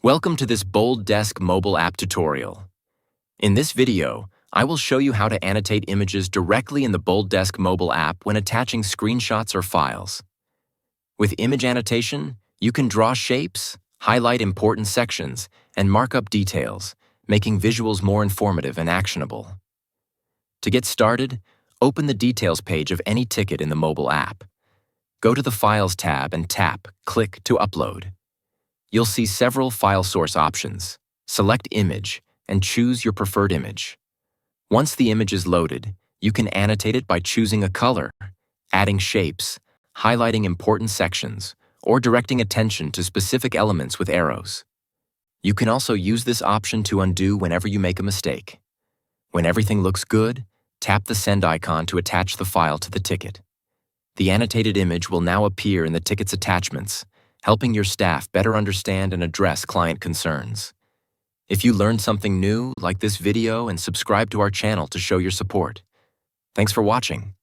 Welcome to this BoldDesk mobile app tutorial. In this video, I will show you how to annotate images directly in the BoldDesk mobile app when attaching screenshots or files. With Image Annotation, you can draw shapes, highlight important sections, and mark up details, making visuals more informative and actionable. To get started, open the Details page of any ticket in the mobile app. Go to the Files tab and Click to upload. You'll see several file source options. Select Image and choose your preferred image. Once the image is loaded, you can annotate it by choosing a color, adding shapes, highlighting important sections, or directing attention to specific elements with arrows. You can also use this option to undo whenever you make a mistake. When everything looks good, tap the Send icon to attach the file to the ticket. The annotated image will now appear in the ticket's attachments, helping your staff better understand and address client concerns. If you learned something new, like this video and subscribe to our channel to show your support. Thanks for watching.